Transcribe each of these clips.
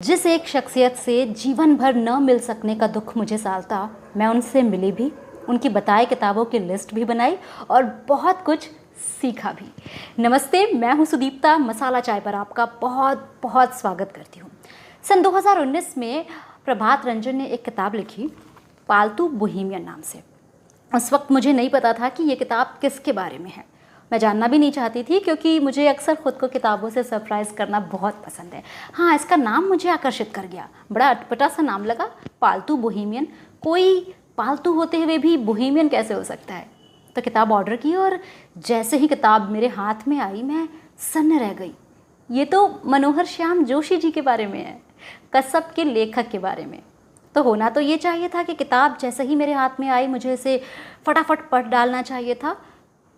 जिस एक शख्सियत से जीवन भर न मिल सकने का दुख मुझे सालता, मैं उनसे मिली भी, उनकी बताई किताबों की लिस्ट भी बनाई और बहुत कुछ सीखा भी। नमस्ते, मैं हूं सुदीप्ता। मसाला चाय पर आपका बहुत बहुत स्वागत करती हूं। सन 2019 में प्रभात रंजन ने एक किताब लिखी, पालतू बोहेमियन नाम से। उस वक्त मुझे नहीं पता था कि ये किताब किसके बारे में है। मैं जानना भी नहीं चाहती थी, क्योंकि मुझे अक्सर खुद को किताबों से सरप्राइज़ करना बहुत पसंद है। हाँ, इसका नाम मुझे आकर्षित कर गया। बड़ा अटपटा सा नाम लगा, पालतू बोहेमियन। कोई पालतू होते हुए भी बोहेमियन कैसे हो सकता है? तो किताब ऑर्डर की और जैसे ही किताब मेरे हाथ में आई, मैं सन्न रह गई। ये तो मनोहर श्याम जोशी जी के बारे में है, कसब के लेखक के बारे में। तो होना तो ये चाहिए था कि किताब जैसे ही मेरे हाथ में आई, मुझे इसे फटाफट पढ़ डालना चाहिए था।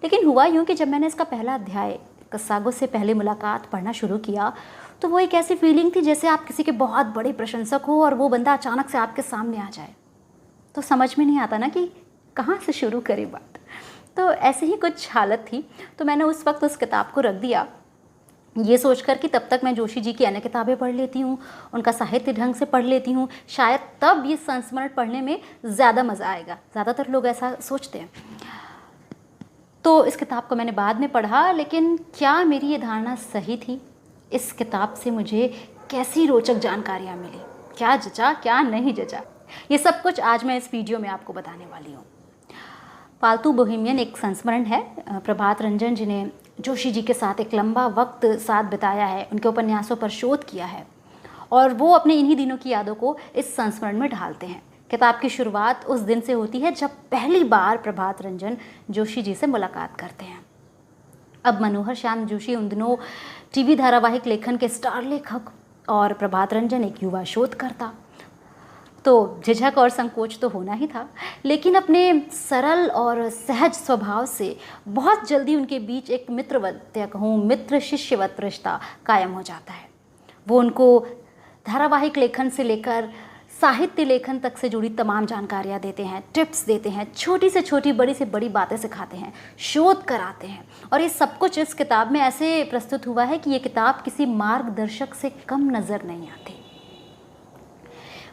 लेकिन हुआ यूँ कि जब मैंने इसका पहला अध्याय, कसागो से पहले मुलाकात, पढ़ना शुरू किया, तो वो एक ऐसी फीलिंग थी जैसे आप किसी के बहुत बड़े प्रशंसक हो और वो बंदा अचानक से आपके सामने आ जाए। तो समझ में नहीं आता ना कि कहाँ से शुरू करें बात। तो ऐसे ही कुछ हालत थी। तो मैंने उस वक्त उस किताब को रख दिया, ये सोचकर कि तब तक मैं जोशी जी की अन्य किताबें पढ़ लेती हूँ, उनका साहित्य ढंग से पढ़ लेती हूँ, शायद तब ये संस्मरण पढ़ने में ज़्यादा मज़ा आएगा। ज़्यादातर लोग ऐसा सोचते हैं। तो इस किताब को मैंने बाद में पढ़ा, लेकिन क्या मेरी ये धारणा सही थी? इस किताब से मुझे कैसी रोचक जानकारियाँ मिली, क्या जचा क्या नहीं जचा, ये सब कुछ आज मैं इस वीडियो में आपको बताने वाली हूँ। पालतू बोहेमियन एक संस्मरण है। प्रभात रंजन जी ने जोशी जी के साथ एक लंबा वक्त साथ बिताया है, उनके उपन्यासों पर शोध किया है और वो अपने इन्हीं दिनों की यादों को इस संस्मरण में ढालते हैं। किताब की शुरुआत उस दिन से होती है जब पहली बार प्रभात रंजन जोशी जी से मुलाकात करते हैं। अब मनोहर श्याम जोशी उन दिनों टीवी धारावाहिक लेखन के स्टार लेखक और प्रभात रंजन एक युवा शोधकर्ता। तो झिझक और संकोच तो होना ही था, लेकिन अपने सरल और सहज स्वभाव से बहुत जल्दी उनके बीच एक मित्रवत, या कहूँ मित्र शिष्यवत रिश्ता कायम हो जाता है। वो उनको धारावाहिक लेखन से लेकर साहित्य लेखन तक से जुड़ी तमाम जानकारियाँ देते हैं, टिप्स देते हैं, छोटी से छोटी बड़ी से बड़ी बातें सिखाते हैं, शोध कराते हैं। और ये सब कुछ इस किताब में ऐसे प्रस्तुत हुआ है कि ये किताब किसी मार्गदर्शक से कम नज़र नहीं आती।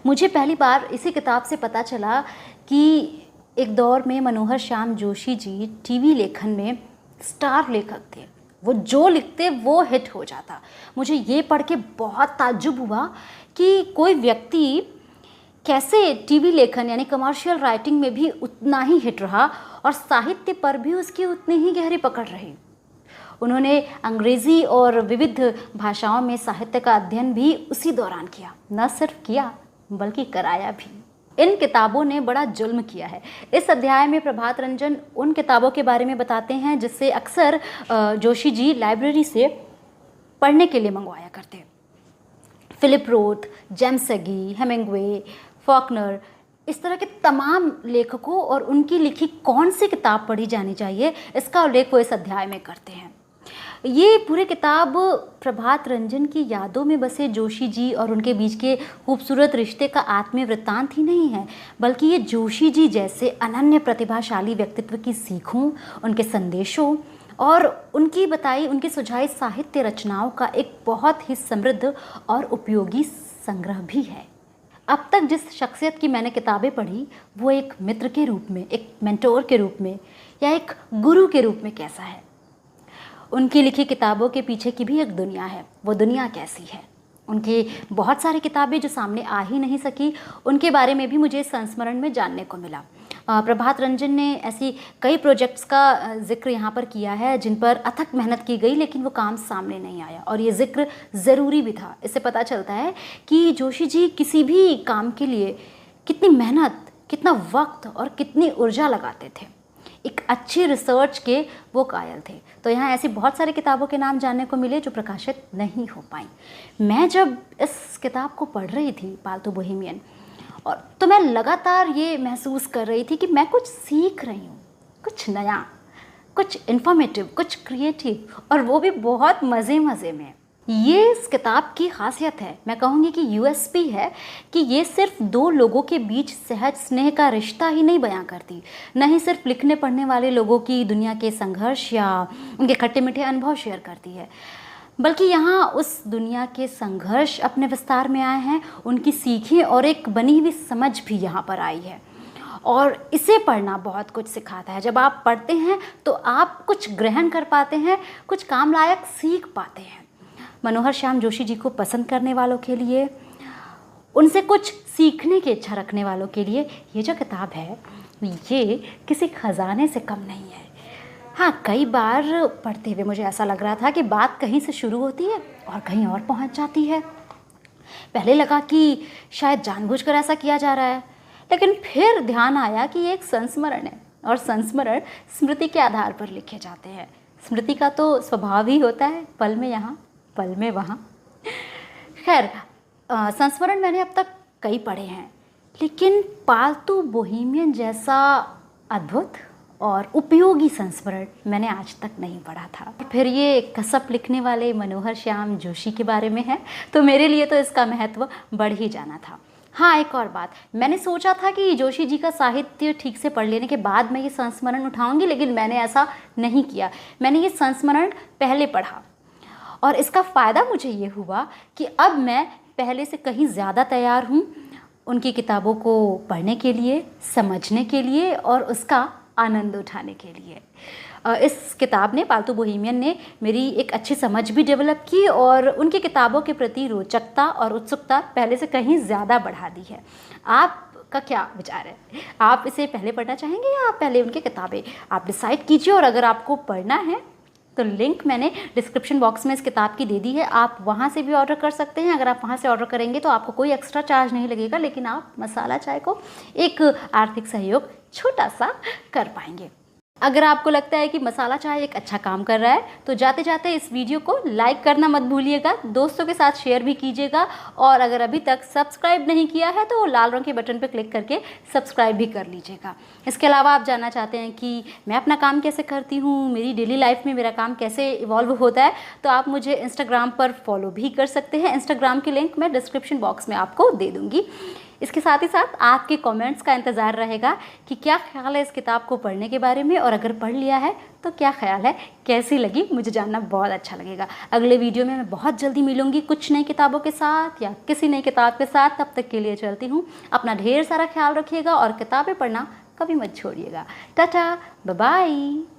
मुझे पहली बार इसी किताब से पता चला कि एक दौर में मनोहर श्याम जोशी जी टीवी लेखन में स्टार लेखक थे। वो जो लिखते वो हिट हो जाता। मुझे ये पढ़ के बहुत ताज्जुब हुआ कि कोई व्यक्ति कैसे टीवी लेखन यानी कमर्शियल राइटिंग में भी उतना ही हिट रहा और साहित्य पर भी उसकी उतनी ही गहरी पकड़ रही। उन्होंने अंग्रेज़ी और विविध भाषाओं में साहित्य का अध्ययन भी उसी दौरान किया। न सिर्फ किया बल्कि कराया भी। इन किताबों ने बड़ा जुल्म किया है। इस अध्याय में प्रभात रंजन उन किताबों के बारे में बताते हैं जिससे अक्सर जोशी जी लाइब्रेरी से पढ़ने के लिए मंगवाया करते। Philip Roth, James सेगी, Hemingway, Faulkner, इस तरह के तमाम लेखकों और उनकी लिखी कौन सी किताब पढ़ी जानी चाहिए, इसका उल्लेख वो इस अध्याय में करते हैं। ये पूरी किताब प्रभात रंजन की यादों में बसे जोशी जी और उनके बीच के खूबसूरत रिश्ते का आत्मीय वृत्तांत ही नहीं है, बल्कि ये जोशी जी जैसे अनन्य प्रतिभाशाली व्यक्तित्व की सीखों, उनके संदेशों और उनकी बताई, उनकी सुझाई साहित्य रचनाओं का एक बहुत ही समृद्ध और उपयोगी संग्रह भी है। अब तक जिस शख्सियत की मैंने किताबें पढ़ी, वो एक मित्र के रूप में, एक मेंटोर के रूप में या एक गुरु के रूप में कैसा है। उनकी लिखी किताबों के पीछे की भी एक दुनिया है। वो दुनिया कैसी है? उनकी बहुत सारी किताबें जो सामने आ ही नहीं सकी, उनके बारे में भी मुझे संस्मरण में जानने को मिला। प्रभात रंजन ने ऐसी कई प्रोजेक्ट्स का जिक्र यहाँ पर किया है जिन पर अथक मेहनत की गई, लेकिन वो काम सामने नहीं आया और ये जिक्र ज़रूरी भी था। इससे पता चलता है कि जोशी जी किसी भी काम के लिए कितनी मेहनत, कितना वक्त और कितनी ऊर्जा लगाते थे। एक अच्छी रिसर्च के वो कायल थे। तो यहाँ ऐसी बहुत सारी किताबों के नाम जानने को मिले जो प्रकाशित नहीं हो पाई। मैं जब इस किताब को पढ़ रही थी, पालतू बोहेमियन, और तो मैं लगातार ये महसूस कर रही थी कि मैं कुछ सीख रही हूँ, कुछ नया, कुछ इन्फॉर्मेटिव, कुछ क्रिएटिव, और वो भी बहुत मज़े मज़े में। ये इस किताब की खासियत है। मैं कहूँगी कि यूएसपी है कि ये सिर्फ दो लोगों के बीच सहज स्नेह का रिश्ता ही नहीं बयां करती, न ही सिर्फ लिखने पढ़ने वाले लोगों की दुनिया के संघर्ष या उनके खट्टे मीठे अनुभव शेयर करती है, बल्कि यहाँ उस दुनिया के संघर्ष अपने विस्तार में आए हैं, उनकी सीखें और एक बनी हुई समझ भी यहाँ पर आई है। और इसे पढ़ना बहुत कुछ सिखाता है। जब आप पढ़ते हैं तो आप कुछ ग्रहण कर पाते हैं, कुछ काम लायक सीख पाते हैं। मनोहर श्याम जोशी जी को पसंद करने वालों के लिए, उनसे कुछ सीखने की इच्छा रखने वालों के लिए ये जो किताब है ये किसी खजाने से कम नहीं है। हाँ, कई बार पढ़ते हुए मुझे ऐसा लग रहा था कि बात कहीं से शुरू होती है और कहीं और पहुंच जाती है। पहले लगा कि शायद जानबूझकर ऐसा किया जा रहा है, लेकिन फिर ध्यान आया कि ये एक संस्मरण है और संस्मरण स्मृति के आधार पर लिखे जाते हैं। स्मृति का तो स्वभाव ही होता है पल में यहाँ पल में वहाँ। खैर, संस्मरण मैंने अब तक कई पढ़े हैं, लेकिन पालतू बोहेमियन जैसा अद्भुत और उपयोगी संस्मरण मैंने आज तक नहीं पढ़ा था। फिर ये कसब लिखने वाले मनोहर श्याम जोशी के बारे में है, तो मेरे लिए तो इसका महत्व बढ़ ही जाना था। हाँ, एक और बात, मैंने सोचा था कि जोशी जी का साहित्य ठीक से पढ़ लेने के बाद मैं ये संस्मरण उठाऊंगी, लेकिन मैंने ऐसा नहीं किया। मैंने ये संस्मरण पहले पढ़ा और इसका फ़ायदा मुझे ये हुआ कि अब मैं पहले से कहीं ज़्यादा तैयार हूँ उनकी किताबों को पढ़ने के लिए, समझने के लिए और उसका आनंद उठाने के लिए। इस किताब ने, पालतू बोहेमियन ने, मेरी एक अच्छी समझ भी डेवलप की और उनकी किताबों के प्रति रोचकता और उत्सुकता पहले से कहीं ज़्यादा बढ़ा दी है। आपका क्या विचार है? आप इसे पहले पढ़ना चाहेंगे या आप पहले उनकी किताबें? आप डिसाइड कीजिए। और अगर आपको पढ़ना है तो लिंक मैंने डिस्क्रिप्शन बॉक्स में इस किताब की दे दी है, आप वहाँ से भी ऑर्डर कर सकते हैं। अगर आप वहाँ से ऑर्डर करेंगे तो आपको कोई एक्स्ट्रा चार्ज नहीं लगेगा, लेकिन आप मसाला चाय को एक आर्थिक सहयोग छोटा सा कर पाएंगे। अगर आपको लगता है कि मसाला चाय एक अच्छा काम कर रहा है तो जाते जाते इस वीडियो को लाइक करना मत भूलिएगा, दोस्तों के साथ शेयर भी कीजिएगा और अगर अभी तक सब्सक्राइब नहीं किया है तो लाल रंग के बटन पर क्लिक करके सब्सक्राइब भी कर लीजिएगा। इसके अलावा आप जानना चाहते हैं कि मैं अपना काम कैसे करती हूँ, मेरी डेली लाइफ में मेरा काम कैसे इवॉल्व होता है, तो आप मुझे इंस्टाग्राम पर फॉलो भी कर सकते हैं। इंस्टाग्राम की लिंक मैं डिस्क्रिप्शन बॉक्स में आपको दे दूँगी। इसके साथ ही साथ आपके कमेंट्स का इंतज़ार रहेगा कि क्या ख्याल है इस किताब को पढ़ने के बारे में, और अगर पढ़ लिया है तो क्या ख्याल है, कैसी लगी, मुझे जानना बहुत अच्छा लगेगा। अगले वीडियो में मैं बहुत जल्दी मिलूंगी कुछ नई किताबों के साथ या किसी नई किताब के साथ। तब तक के लिए चलती हूँ। अपना ढेर सारा ख्याल रखिएगा और किताबें पढ़ना कभी मत छोड़िएगा। Tata, bye bye.